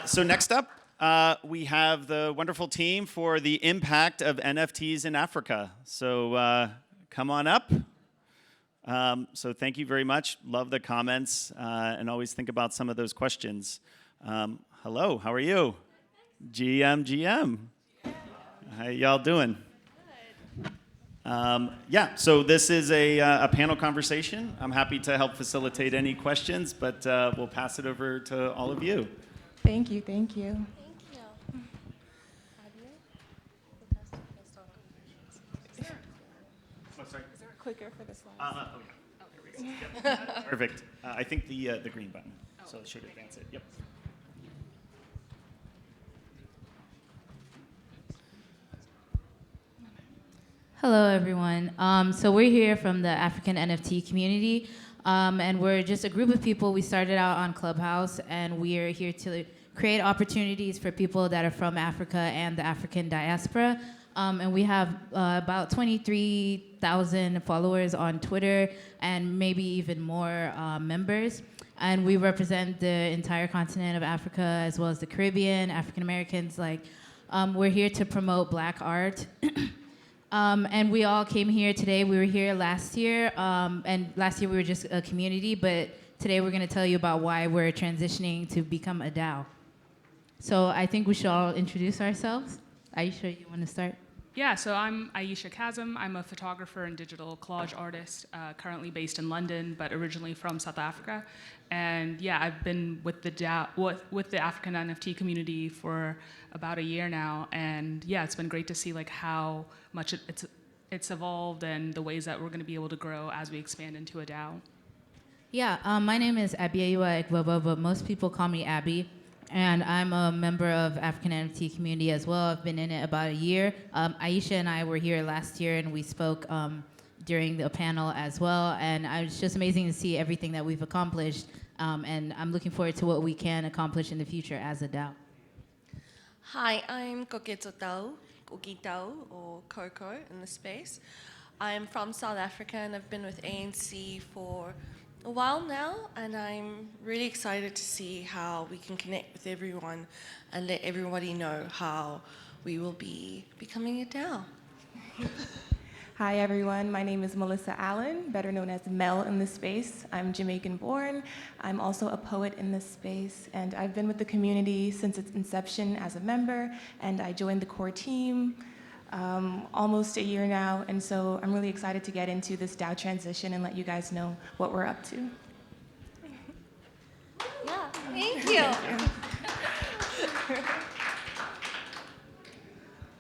So next up, we have the wonderful team for the impact of NFTs in Africa. So come on up. So thank you very much. Love the comments and always think about some of those questions. Hello, how are you? GM. How y'all doing? Yeah, so this is a panel conversation. I'm happy to help facilitate any questions, but we'll pass it over to all of you. Thank you. Thank you. Sorry? Is there a clicker for the slides? Oh, yeah. There we go. Yep. Perfect. I think the green button, so it should advance it. Yep. Hello, everyone. So we're here from the African NFT community, and we're just a group of people. We started out on Clubhouse, and we are here to create opportunities for people that are from Africa and the African diaspora. And we have about 23,000 followers on Twitter and maybe even more members. And we represent the entire continent of Africa as well as the Caribbean, African Americans. We're here to promote Black art. And we all came here today. We were here last year, and last year we were just a community, but today we're going to tell you about why we're transitioning to become a DAO. So I think we should all introduce ourselves. Ayesha, you want to start? Yeah, so I'm Ayesha Kazim. I'm a photographer and digital collage artist, currently based in London, but originally from South Africa. And yeah, I've been with the with the African NFT community for about a year now. And yeah, it's been great to see how much it's evolved and the ways that we're going to be able to grow as we expand into a DAO. Yeah, my name is Abieyuwa Eigbobo, but most people call me Abby. And I'm a member of African NFT community as well. I've been in it about a year. Ayesha and I were here last year, and we spoke during the panel as well. And it's just amazing to see everything that we've accomplished. And I'm looking forward to what we can accomplish in the future as a DAO. Hi, I'm Kokky or Coco in the space. I'm from South Africa, and I've been with ANC for a while now, and I'm really excited to see how we can connect with everyone and let everybody know how we will be becoming a DAO. Hi, everyone. My name is Melisa Allen, better known as Mel in this space. I'm Jamaican born. I'm also a poet in this space, and I've been with the community since its inception as a member, and I joined the core team almost a year now, and so I'm really excited to get into this DAO transition and let you guys know what we're up to. Yeah, thank you.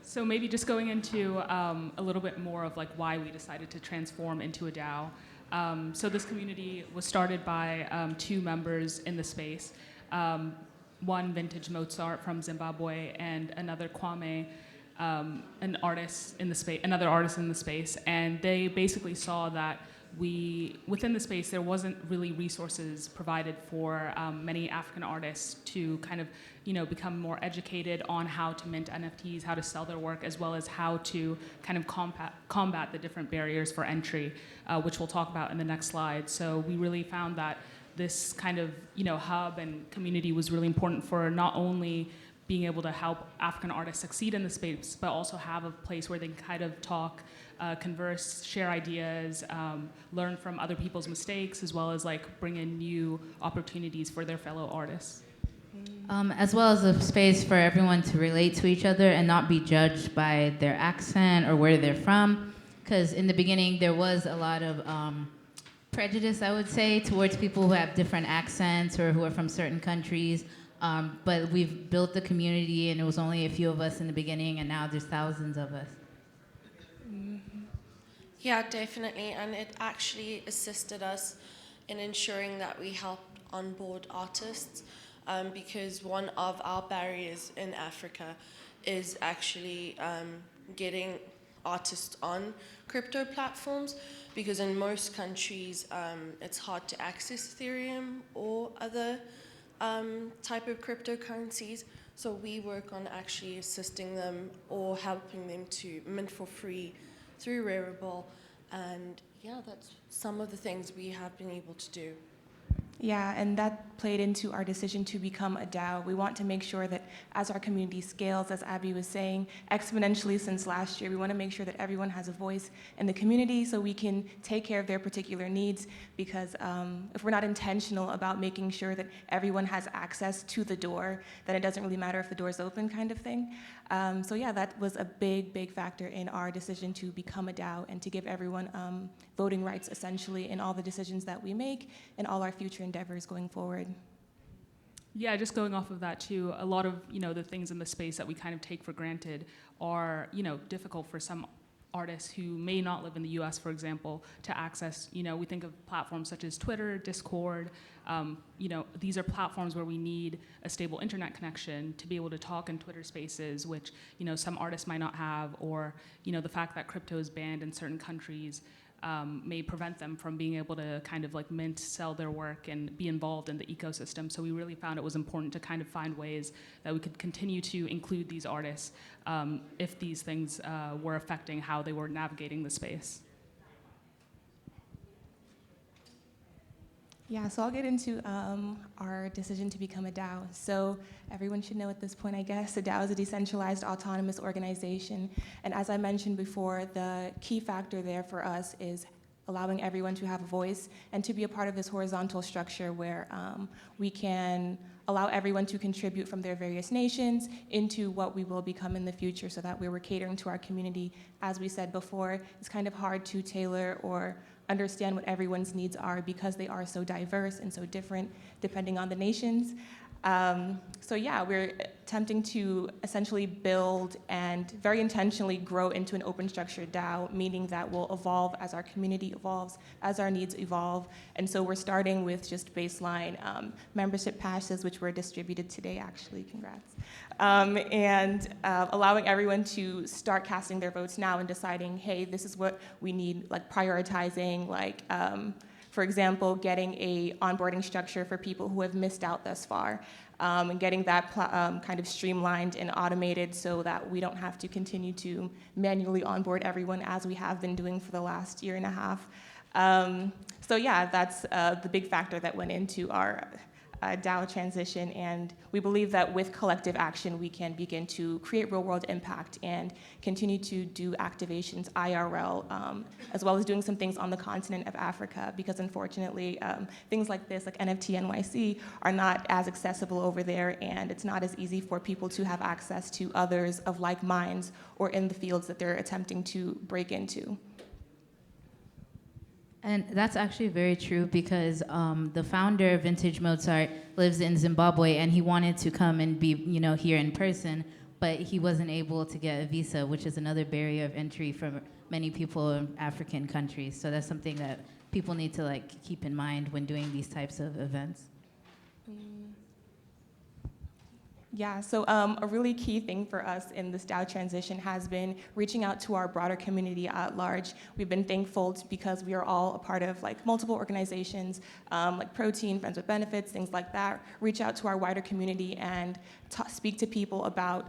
So maybe just going into a little bit more of why we decided to transform into a DAO. So this community was started by two members in the space, one Vintage Mozart from Zimbabwe and another Kwame, another artist in the space, and they basically saw that within the space there wasn't really resources provided for many African artists to kind of become more educated on how to mint NFTs, how to sell their work, as well as how to kind of combat the different barriers for entry, which we'll talk about in the next slide. So we really found that this kind of hub and community was really important for not only being able to help African artists succeed in the space, but also have a place where they can kind of talk, converse, share ideas, learn from other people's mistakes, as well as bring in new opportunities for their fellow artists. As well as a space for everyone to relate to each other and not be judged by their accent or where they're from. Because in the beginning, there was a lot of prejudice, I would say, towards people who have different accents or who are from certain countries. But we've built the community, and it was only a few of us in the beginning, and now there's thousands of us. Yeah, definitely, and it actually assisted us in ensuring that we helped onboard artists, because one of our barriers in Africa is actually getting artists on crypto platforms, because in most countries it's hard to access Ethereum or other type of cryptocurrencies. So we work on actually assisting them or helping them to mint for free through Rarible, and yeah, that's some of the things we have been able to do. Yeah, and that played into our decision to become a DAO. We want to make sure that as our community scales, as Abby was saying, exponentially since last year, we want to make sure that everyone has a voice in the community so we can take care of their particular needs, because if we're not intentional about making sure that everyone has access to the door, then it doesn't really matter if the door's open, kind of thing. So yeah, that was a big, big factor in our decision to become a DAO and to give everyone voting rights essentially in all the decisions that we make and all our future endeavors going forward. Yeah, just going off of that too, a lot of the things in the space that we kind of take for granted are difficult for some artists who may not live in the U.S., for example, to access. We think of platforms such as Twitter, Discord. These are platforms where we need a stable internet connection to be able to talk in Twitter Spaces, which some artists might not have, or the fact that crypto is banned in certain countries may prevent them from being able to kind of like mint, sell their work, and be involved in the ecosystem. So we really found it was important to kind of find ways that we could continue to include these artists if these things were affecting how they were navigating the space. Yeah, so I'll get into our decision to become a DAO. So everyone should know at this point, I guess, a DAO is a decentralized autonomous organization. And as I mentioned before, the key factor there for us is allowing everyone to have a voice and to be a part of this horizontal structure where we can allow everyone to contribute from their various nations into what we will become in the future, so that we're catering to our community. As we said before, it's kind of hard to tailor or understand what everyone's needs are because they are so diverse and so different depending on the nations. So yeah, we're attempting to essentially build and very intentionally grow into an open structured DAO, meaning that we'll evolve as our community evolves, as our needs evolve. And so we're starting with just baseline membership passes, which were distributed today, actually, congrats. And allowing everyone to start casting their votes now and deciding, hey, this is what we need, like prioritizing, like, for example, getting a onboarding structure for people who have missed out thus far, and getting that kind of streamlined and automated so that we don't have to continue to manually onboard everyone as we have been doing for the last year and a half. So yeah, that's the big factor that went into our DAO transition, and we believe that with collective action we can begin to create real-world impact and continue to do activations IRL, as well as doing some things on the continent of Africa, because unfortunately things like this, like NFT.NYC, are not as accessible over there, and it's not as easy for people to have access to others of like minds or in the fields that they're attempting to break into. And that's actually very true, because the founder of Vintage Mozart lives in Zimbabwe, and he wanted to come and be, here in person, but he wasn't able to get a visa, which is another barrier of entry for many people in African countries. So that's something that people need to keep in mind when doing these types of events. Yeah, so a really key thing for us in this DAO transition has been reaching out to our broader community at large. We've been thankful because we are all a part of multiple organizations, like Protein, Friends with Benefits, things like that. Reach out to our wider community and speak to people about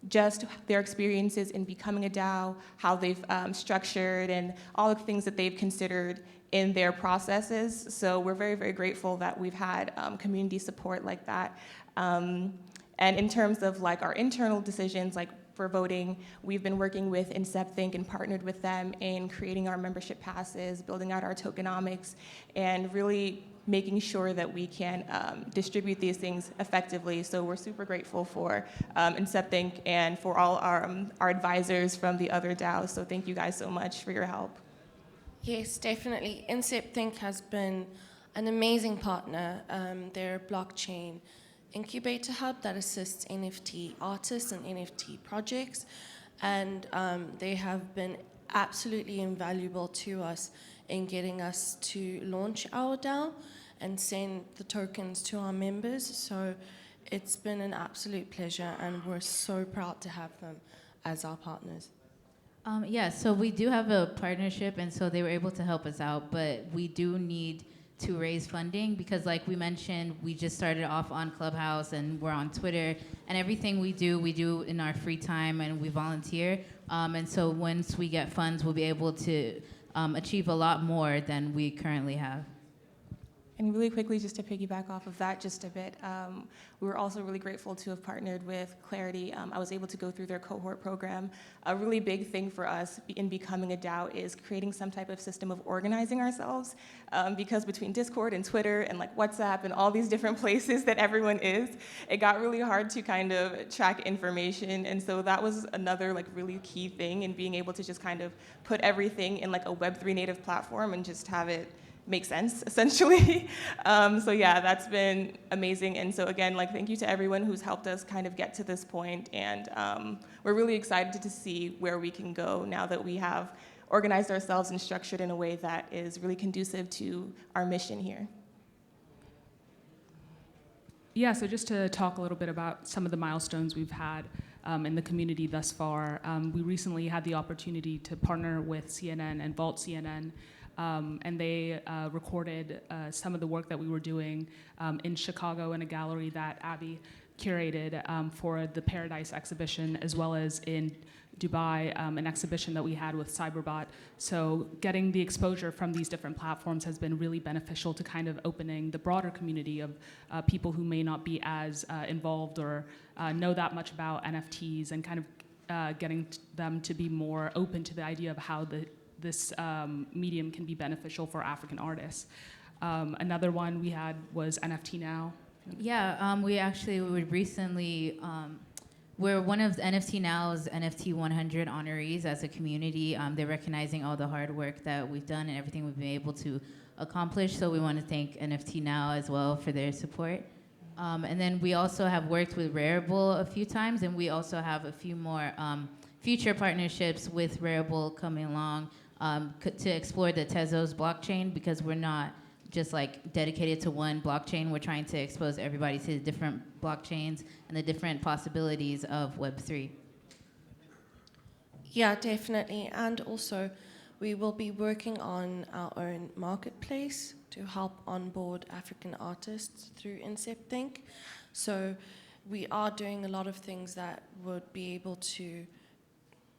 just their experiences in becoming a DAO, how they've structured, and all the things that they've considered in their processes. So we're very, very grateful that we've had community support like that. And in terms of our internal decisions, for voting, we've been working with IncepThink and partnered with them in creating our membership passes, building out our tokenomics, and really making sure that we can distribute these things effectively. So we're super grateful for IncepThink and for all our advisors from the other DAOs. So thank you guys so much for your help. Yes, definitely. IncepThink has been an amazing partner. They're a blockchain incubator hub that assists NFT artists and NFT projects, and they have been absolutely invaluable to us in getting us to launch our DAO and send the tokens to our members. So it's been an absolute pleasure, and we're so proud to have them as our partners. Yeah, so we do have a partnership, and so they were able to help us out, but we do need to raise funding because, like we mentioned, we just started off on Clubhouse and we're on Twitter, and everything we do in our free time, and we volunteer. And so once we get funds, we'll be able to achieve a lot more than we currently have. And really quickly, just to piggyback off of that just a bit, we were also really grateful to have partnered with Clarity. I was able to go through their cohort program. A really big thing for us in becoming a DAO is creating some type of system of organizing ourselves, because between Discord and Twitter and like WhatsApp and all these different places that everyone is, it got really hard to kind of track information. And so that was another like really key thing in being able to just kind of put everything in like a Web3 native platform and just have it make sense, essentially. So yeah, that's been amazing. And so again, like thank you to everyone who's helped us kind of get to this point. And we're really excited to see where we can go now that we have organized ourselves and structured in a way that is really conducive to our mission here. Yeah, so just to talk a little bit about some of the milestones we've had in the community thus far. We recently had the opportunity to partner with CNN and Vault CNN, and they recorded some of the work that we were doing in Chicago in a gallery that Abby curated for the Paradise exhibition, as well as in Dubai, an exhibition that we had with Cyberbot. So getting the exposure from these different platforms has been really beneficial to kind of opening the broader community of people who may not be as involved or know that much about NFTs, and kind of getting them to be more open to the idea of how this medium can be beneficial for African artists. Another one we had was NFT Now. Yeah, we recently, we're one of NFT Now's NFT 100 honorees as a community. They're recognizing all the hard work that we've done and everything we've been able to accomplish. So we want to thank NFT Now as well for their support. And then we also have worked with Rarible a few times, and we also have a few more future partnerships with Rarible coming along to explore the Tezos blockchain, because we're not just like dedicated to one blockchain. We're trying to expose everybody to the different blockchains and the different possibilities of Web3. Yeah, definitely. And also, we will be working on our own marketplace to help onboard African artists through InceptThink. So we are doing a lot of things that would be able to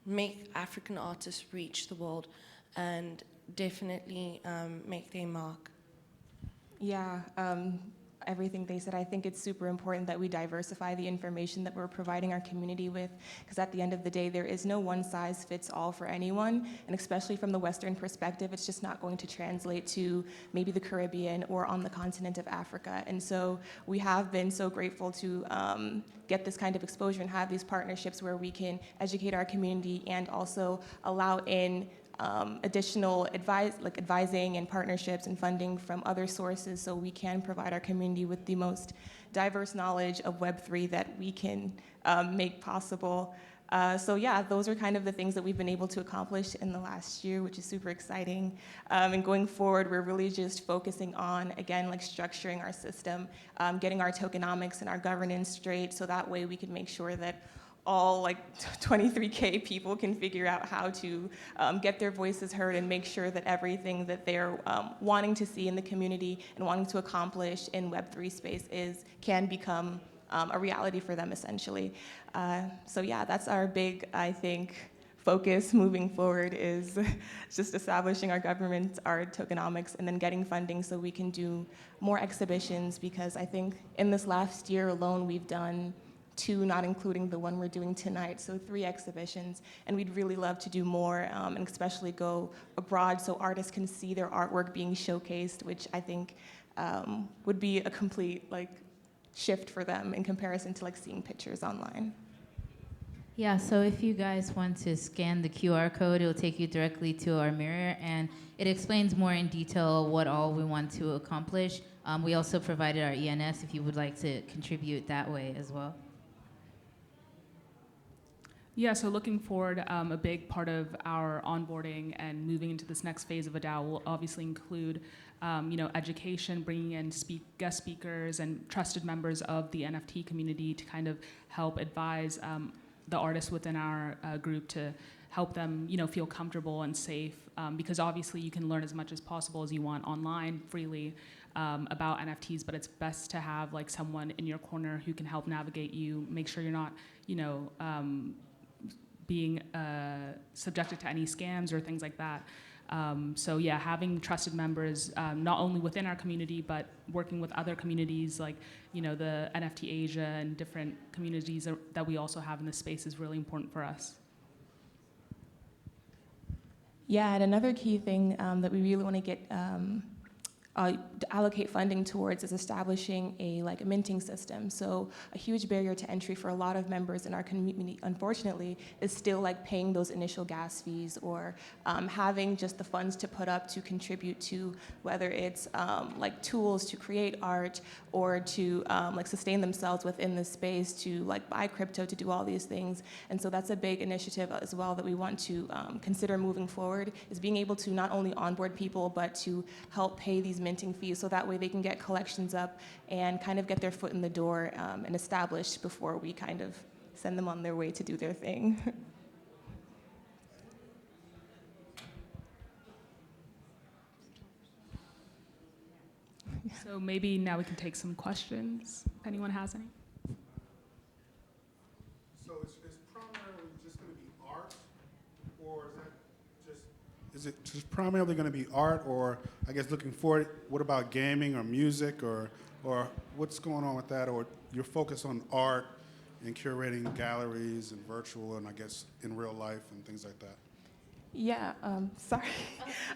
make African artists reach the world and definitely make their mark. Yeah, everything they said. I think it's super important that we diversify the information that we're providing our community with, because at the end of the day, there is no one size fits all for anyone, and especially from the Western perspective, it's just not going to translate to maybe the Caribbean or on the continent of Africa. And so we have been so grateful to get this kind of exposure and have these partnerships where we can educate our community and also allow in additional advising and partnerships and funding from other sources, so we can provide our community with the most diverse knowledge of Web3 that we can make possible. So yeah, those are kind of the things that we've been able to accomplish in the last year, which is super exciting. And going forward, we're really just focusing on, again, like structuring our system, getting our tokenomics and our governance straight, so that way we can make sure that all like 23K people can figure out how to get their voices heard and make sure that everything that they're wanting to see in the community and wanting to accomplish in Web3 space can become a reality for them, essentially. So yeah, that's our big, I think, focus moving forward, is just establishing our government, our tokenomics, and then getting funding so we can do more exhibitions, because I think in this last year alone, we've done 2, not including the one we're doing tonight, so 3 exhibitions, and we'd really love to do more, and especially go abroad so artists can see their artwork being showcased, which I think would be a complete shift for them in comparison to seeing pictures online. Yeah, so if you guys want to scan the QR code, it'll take you directly to our mirror, and it explains more in detail what all we want to accomplish. We also provided our ENS if you would like to contribute that way as well. Yeah, so looking forward, a big part of our onboarding and moving into this next phase of a DAO will obviously include, education, bringing in guest speakers and trusted members of the NFT community to kind of help advise the artists within our group to help them, feel comfortable and safe, because obviously you can learn as much as possible as you want online freely about NFTs, but it's best to have someone in your corner who can help navigate you, make sure you're not, being subjected to any scams or things like that. So yeah, having trusted members, not only within our community, but working with other communities like, the NFT Asia and different communities that we also have in this space is really important for us. Yeah, and another key thing that we really want to get allocate funding towards is establishing a minting system. So a huge barrier to entry for a lot of members in our community, unfortunately, is still paying those initial gas fees or having just the funds to put up to contribute to whether it's tools to create art or to sustain themselves within the space, to buy crypto, to do all these things. And so that's a big initiative as well that we want to consider moving forward, is being able to not only onboard people but to help pay these minting fees so that way they can get collections up and kind of get their foot in the door and established before we kind of send them on their way to do their thing. So maybe now we can take some questions, if anyone has any. So is primarily just going to be art, or is it just primarily going to be art, or I guess looking forward, what about gaming or music, or what's going on with that, or your focus on art and curating galleries and virtual and I guess in real life and things like that? Yeah, sorry.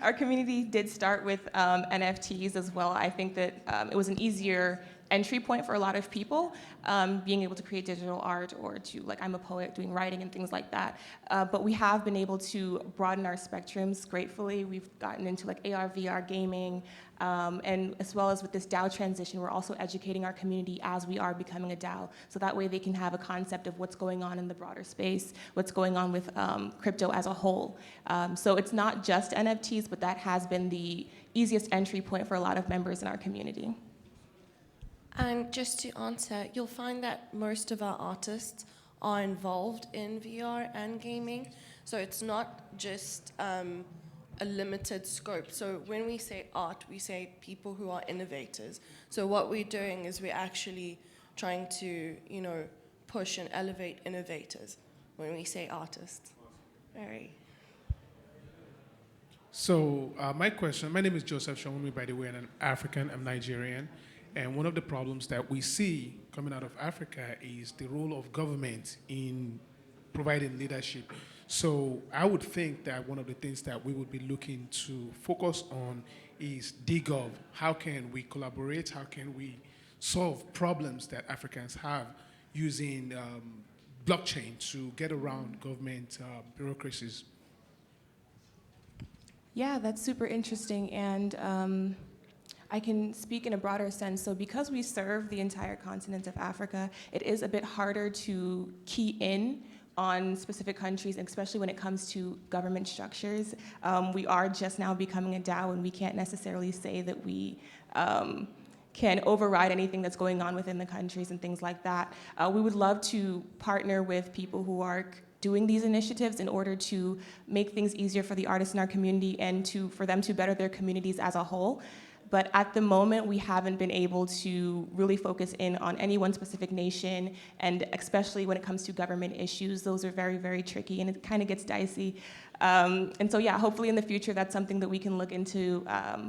Our community did start with NFTs as well. I think that it was an easier entry point for a lot of people, being able to create digital art or to, I'm a poet, doing writing and things like that. But we have been able to broaden our spectrums gratefully. We've gotten into AR, VR gaming, and as well as with this DAO transition, we're also educating our community as we are becoming a DAO. So that way they can have a concept of what's going on in the broader space, what's going on with crypto as a whole. So it's not just NFTs, but that has been the easiest entry point for a lot of members in our community. And just to answer, you'll find that most of our artists are involved in VR and gaming. So it's not just a limited scope. So when we say art, we say people who are innovators. So what we're doing is we're actually trying to, push and elevate innovators when we say artists. Very. So my name is Joseph Shawumi, by the way, and I'm African, I'm Nigerian. And one of the problems that we see coming out of Africa is the role of government in providing leadership. So I would think that one of the things that we would be looking to focus on is DGov. How can we collaborate? How can we solve problems that Africans have using blockchain to get around government bureaucracies? Yeah, that's super interesting. And I can speak in a broader sense. So because we serve the entire continent of Africa, it is a bit harder to key in on specific countries, especially when it comes to government structures. We are just now becoming a DAO, and we can't necessarily say that we can override anything that's going on within the countries and things like that. We would love to partner with people who are doing these initiatives in order to make things easier for the artists in our community and for them to better their communities as a whole. But at the moment, we haven't been able to really focus in on any one specific nation, and especially when it comes to government issues, those are very, very tricky, and it kind of gets dicey. And so, yeah, hopefully in the future, that's something that we can look into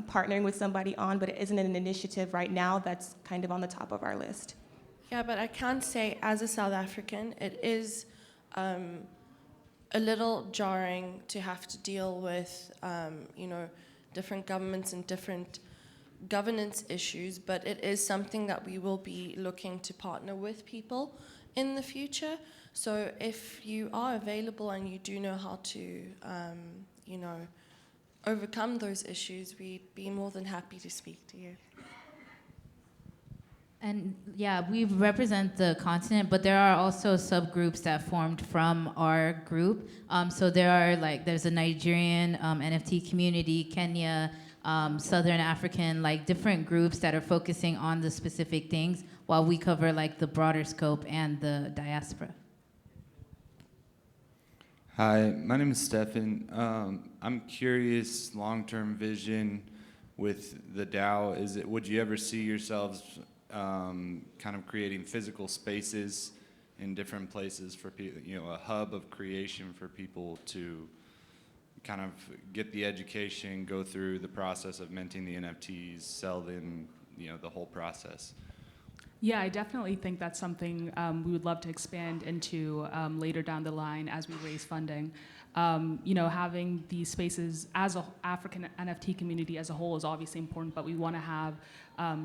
partnering with somebody on, but it isn't an initiative right now that's kind of on the top of our list. Yeah, but I can say, as a South African, it is a little jarring to have to deal with, different governments and different governance issues, but it is something that we will be looking to partner with people in the future. So if you are available and you do know how to, overcome those issues, we'd be more than happy to speak to you. And yeah, we represent the continent, but there are also subgroups that formed from our group. So there's a Nigerian NFT community, Kenya, Southern African, different groups that are focusing on the specific things while we cover the broader scope and the diaspora. Hi, my name is Stefan. I'm curious, long-term vision with the DAO, would you ever see yourselves kind of creating physical spaces in different places for people, a hub of creation for people to kind of get the education, go through the process of minting the NFTs, sell them, the whole process? Yeah, I definitely think that's something we would love to expand into later down the line as we raise funding. Having these spaces as an African NFT community as a whole is obviously important, but we want to have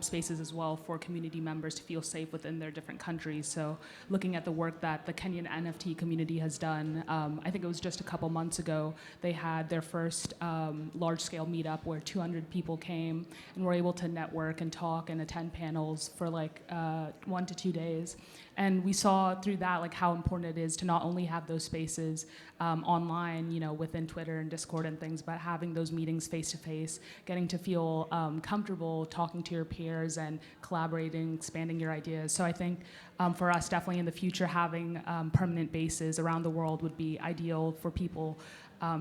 spaces as well for community members to feel safe within their different countries. So looking at the work that the Kenyan NFT community has done, I think it was just a couple months ago, they had their first large-scale meetup where 200 people came and were able to network and talk and attend panels for 1 to 2 days. And we saw through that how important it is to not only have those spaces online, within Twitter and Discord and things, but having those meetings face to face, getting to feel comfortable talking to your peers and collaborating, expanding your ideas. So I think for us, definitely in the future, having permanent bases around the world would be ideal for people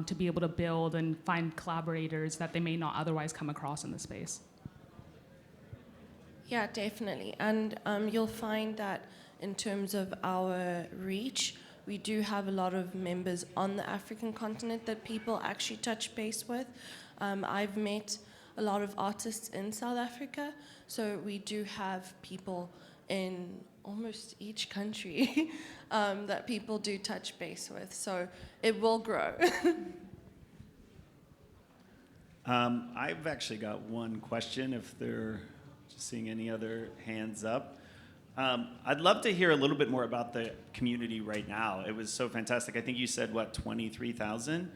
to be able to build and find collaborators that they may not otherwise come across in the space. Yeah, definitely. And you'll find that in terms of our reach, we do have a lot of members on the African continent that people actually touch base with. I've met a lot of artists in South Africa, so we do have people in almost each country that people do touch base with. So it will grow. I've actually got one question if they're just seeing any other hands up. I'd love to hear a little bit more about the community right now. It was so fantastic. I think you said, 23,000?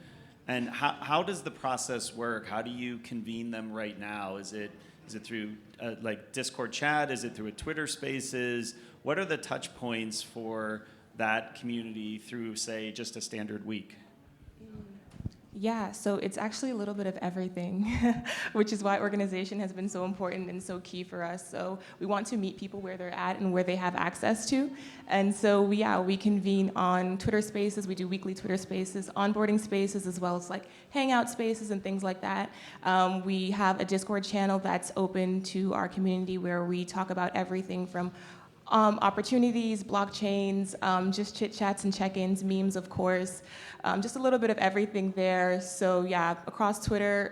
And how does the process work? How do you convene them right now? Is it through Discord chat? Is it through a Twitter Spaces? What are the touch points for that community through, say, just a standard week? Yeah, so it's actually a little bit of everything, which is why organization has been so important and so key for us. So we want to meet people where they're at and where they have access to. And so we convene on Twitter Spaces. We do weekly Twitter Spaces, onboarding spaces, as well as hangout spaces and things like that. We have a Discord channel that's open to our community where we talk about everything from opportunities, blockchains, just chit chats and check-ins, memes, of course, just a little bit of everything there. So yeah, across Twitter,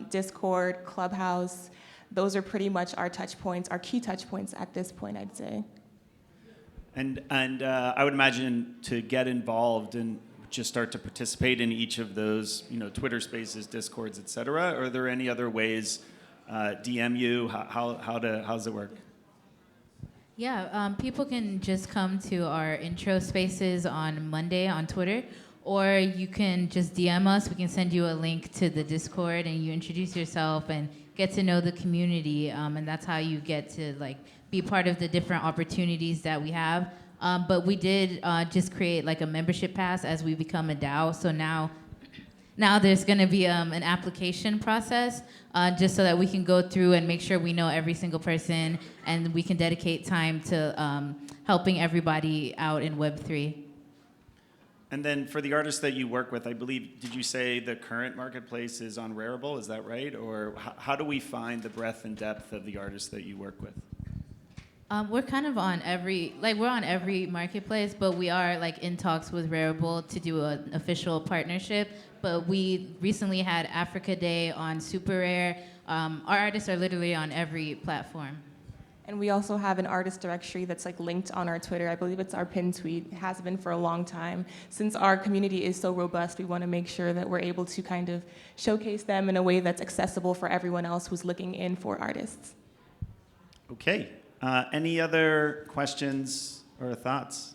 Discord, Clubhouse, those are pretty much our touch points, our key touch points at this point, I'd say. And I would imagine to get involved and just start to participate in each of those, Twitter Spaces, Discords, et cetera. Are there any other ways? DM you? How does it work? Yeah, people can just come to our intro spaces on Monday on Twitter, or you can just DM us. We can send you a link to the Discord, and you introduce yourself and get to know the community, and that's how you get to be part of the different opportunities that we have. But we did just create a membership pass as we become a DAO. So now there's going to be an application process just so that we can go through and make sure we know every single person, and we can dedicate time to helping everybody out in Web3. And then for the artists that you work with, I believe, did you say the current marketplace is on Rarible? Is that right? Or how do we find the breadth and depth of the artists that you work with? We're kind of on we're on every marketplace, but we are in talks with Rarible to do an official partnership. But we recently had Africa Day on Super Rare. Our artists are literally on every platform. And we also have an artist directory that's linked on our Twitter. I believe it's our pinned tweet. It has been for a long time. Since our community is so robust, we want to make sure that we're able to kind of showcase them in a way that's accessible for everyone else who's looking in for artists. Okay. Any other questions or thoughts?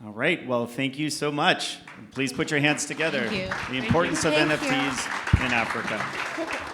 All right. Well, thank you so much. Please put your hands together. Thank you. The importance of NFTs in Africa.